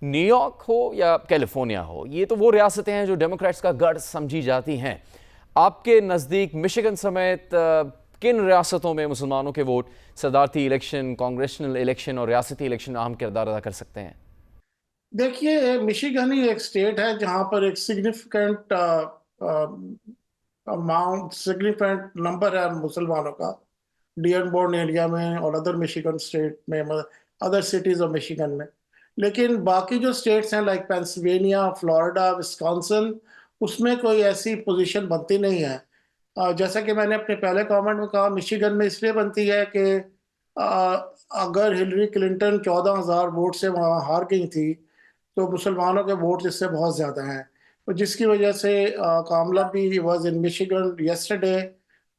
New York ہو یا California ہو، یہ تو وہ ریاستیں ہیں جو ڈیموکریٹس کا گڑھ سمجھی جاتی ہیں۔ آپ کے نزدیک مشیگن سمیت کن ریاستوں میں مسلمانوں کے ووٹ صدارتی الیکشن، کانگریشنل الیکشن اور ریاستی الیکشن اہم کردار ادا کر سکتے ہیں؟ دیکھیے، مشیگن ہی ایک سٹیٹ ہے جہاں پر ایک سگنیفیکنٹ نمبر ہے مسلمانوں کا، ڈیئن بورن ایریا میں اور ادر مشیگن اسٹیٹ میں، ادر سٹیز آف مشیگن میں۔ لیکن باقی جو اسٹیٹس ہیں لائک پینسلوینیا، فلوریڈا، وسکانسن، اس میں کوئی ایسی پوزیشن بنتی نہیں ہے۔ جیسا کہ میں نے اپنے پہلے کامنٹ میں کہا، مشیگن میں اس لیے بنتی ہے کہ اگر ہلری کلنٹن 14,000 ووٹ سے وہاں ہار گئی تھی تو مسلمانوں کے ووٹ اس سے بہت زیادہ ہیں، جس کی وجہ سے کاملا بھی was in Michigan yesterday,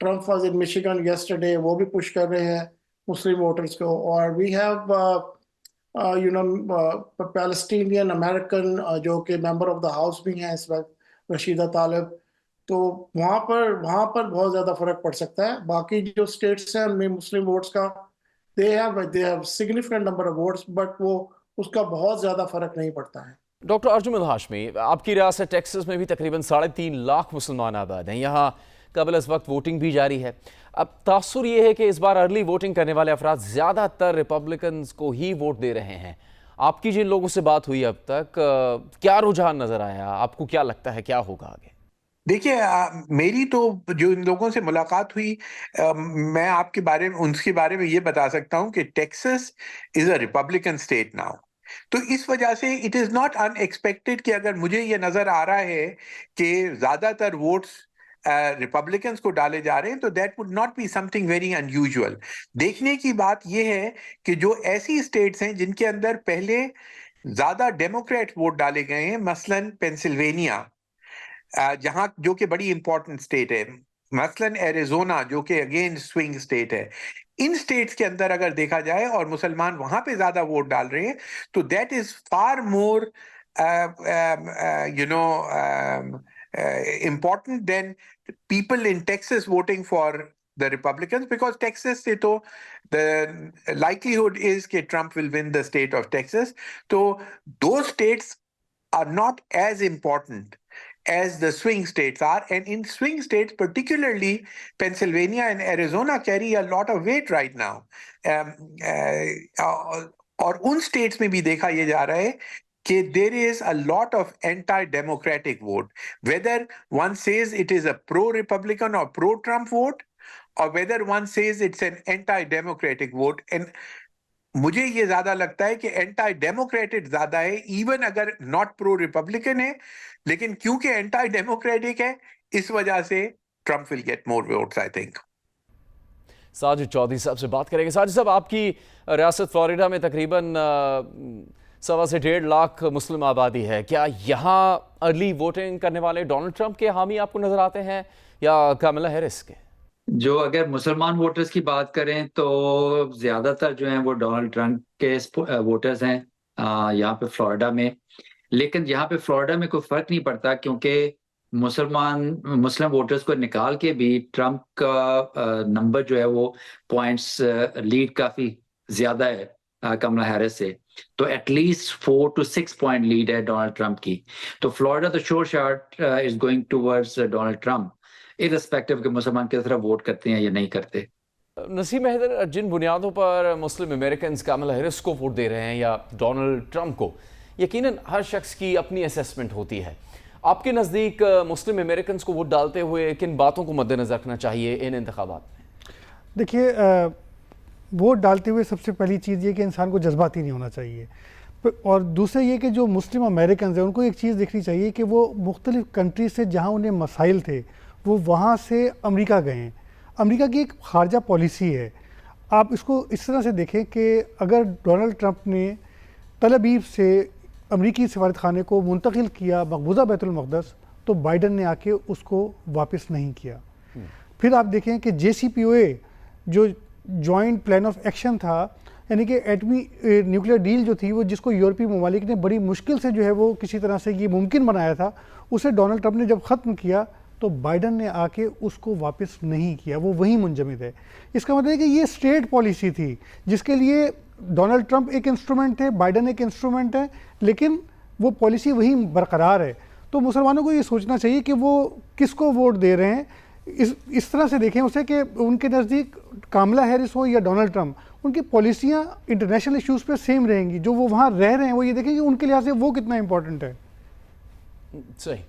Trump was in Michigan yesterday, وہ بھی پش کر رہے ہیں مسلم ووٹرز کو۔ اور وی ہیو پیلسٹینین امریکن جو کہ ممبر آف دا ہاؤس بھی ہیں اس وقت، رشیدہ طالب، تو وہاں پر بہت زیادہ فرق پڑ سکتا ہے۔ باقی جو اسٹیٹس ہیں ان میں مسلم ووٹس کا they have significant number of votes، but وہ اس کا بہت زیادہ فرق نہیں پڑتا ہے۔ ڈاکٹر ارجمن ہاشمی، آپ کی ریاست ٹیکسس میں بھی تقریباً 3.5 لاکھ مسلمان آباد ہیں، یہاں قبل از وقت ووٹنگ بھی جاری ہے۔ اب تاثر یہ ہے کہ اس بار ارلی ووٹنگ کرنے والے افراد زیادہ تر ریپبلکنز کو ہی ووٹ دے رہے ہیں۔ آپ کی جن لوگوں سے بات ہوئی اب تک، کیا رجحان نظر آیا؟ آپ کو کیا لگتا ہے کیا ہوگا آگے؟ دیکھیے، میری تو جو ان لوگوں سے ملاقات ہوئی، میں آپ کے بارے میں ان کے بارے میں یہ بتا سکتا ہوں کہ ٹیکسس از اے ریپبلکن اسٹیٹ ناؤ، تو اس وجہ سے it is not in expected کہ اگر مجھے یہ نظر آ رہا ہے کہ زیادہ تر ووٹس ریپبلکنس کو ڈالے جا رہے ہیں، تو that would not be something very unusual. دیکھنے کی بات یہ ہے کہ جو ایسی اسٹیٹس ہیں جن کے اندر پہلے زیادہ ڈیموکریٹ ووٹ ڈالے گئے ہیں، مثلاً پینسلوینیا، جہاں جو کہ بڑی امپورٹنٹ اسٹیٹ ہے، مثلاً ایریزونا جو کہ اگین سوئنگ اسٹیٹ ہے، ان اسٹیٹس کے اندر اگر دیکھا جائے اور مسلمان وہاں پہ زیادہ ووٹ ڈال رہے ہیں، تو that is for more important than people in Texas voting for the Republicans, because Texas se to the likelihood is that Trump will win the state of Texas. So those states are not as important as the swing states are, and in swing states, particularly Pennsylvania and Arizona, carry a lot of weight right now. اور ان states میں بھی دیکھا یہ جا رہا ہے کہ there is a lot of anti-democratic vote, whether one says it is a pro-Republican or pro-Trump vote, or whether one says it's an anti-democratic vote. And مجھے یہ زیادہ لگتا ہے کہ اینٹائی ڈیموکریٹک زیادہ ہے، ایون اگر ناٹ پرو ریپبلکن ہے، لیکن کیونکہ اینٹائی ڈیموکریٹک ہے اس وجہ سے Trump will get more votes I think. Sajid Chaudhry صاحب سے بات کریں گے۔ ساجد صاحب، آپ کی ریاست فلوریڈا میں تقریباً 1.25 سے 1.5 لاکھ مسلم آبادی ہے، کیا یہاں ارلی ووٹنگ کرنے والے ڈونلڈ ٹرمپ کے حامی آپ کو نظر آتے ہیں یا کاملا ہیرس کے؟ جو اگر مسلمان ووٹرز کی بات کریں تو زیادہ تر جو ہیں وہ ڈونلڈ ٹرمپ کے ووٹرز ہیں یہاں پہ فلوریڈا میں، لیکن یہاں پہ فلوریڈا میں کوئی فرق نہیں پڑتا کیونکہ مسلم ووٹرز کو نکال کے بھی ٹرمپ کا نمبر جو ہے وہ پوائنٹس لیڈ کافی زیادہ ہے کملا ہیرس سے، تو at least 4 to 6 point lead ہے ڈونلڈ ٹرمپ کی۔ تو فلوریڈا تو sure shot is going towards Donald Trump, irrespective کہ مسلمان کس طرح ووٹ کرتے ہیں یا نہیں کرتے۔ نسیم حیدر، جن بنیادوں پر مسلم امریکنز کاملا ہیرس کو ووٹ دے رہے ہیں یا ڈونلڈ ٹرمپ کو، یقیناً ہر شخص کی اپنی اسیسمنٹ ہوتی ہے۔ آپ کے نزدیک مسلم امریکنز کو ووٹ ڈالتے ہوئے کن باتوں کو مد نظر رکھنا چاہیے ان انتخابات میں؟ دیکھیے، ووٹ ڈالتے ہوئے سب سے پہلی چیز یہ کہ انسان کو جذباتی نہیں ہونا چاہیے، اور دوسرا یہ کہ جو مسلم امریکنز ہیں ان کو ایک چیز دیکھنی چاہیے کہ وہ مختلف کنٹریز سے جہاں انہیں مسائل تھے وہ وہاں سے امریکہ گئے ہیں۔ امریکہ کی ایک خارجہ پالیسی ہے، آپ اس کو اس طرح سے دیکھیں کہ اگر ڈونلڈ ٹرمپ نے تل ابیب سے امریکی سفارت خانے کو منتقل کیا مقبوضہ بیت المقدس، تو بائیڈن نے آ کے اس کو واپس نہیں کیا۔ پھر آپ دیکھیں کہ JCPOA جو جوائنٹ پلان آف ایکشن تھا، یعنی کہ ایٹمی نیوکلیئر ڈیل جو تھی، وہ جس کو یورپی ممالک نے بڑی مشکل سے جو ہے وہ کسی طرح سے یہ ممکن بنایا تھا، اسے ڈونلڈ ٹرمپ نے جب ختم کیا تو بائیڈن نے آ کے اس کو واپس نہیں کیا, وہ وہیں منجمد ہے. اس کا مطلب ہے کہ یہ اسٹیٹ پالیسی تھی جس کے لیے ڈونلڈ ٹرمپ ایک انسٹرومنٹ تھے, بائیڈن ایک انسٹرومنٹ ہے, لیکن وہ پالیسی وہیں برقرار ہے. تو مسلمانوں کو یہ سوچنا چاہیے کہ وہ کس کو ووٹ دے رہے ہیں. اس طرح سے دیکھیں اسے کہ ان کے نزدیک کاملا ہیرس ہو یا ڈونلڈ ٹرمپ, ان کی پالیسیاں انٹرنیشنل ایشوز پہ سیم رہیں گی. جو وہ وہاں رہ رہے ہیں وہ یہ دیکھیں کہ ان کے لحاظ سے وہ کتنا امپورٹنٹ ہے. صحیح.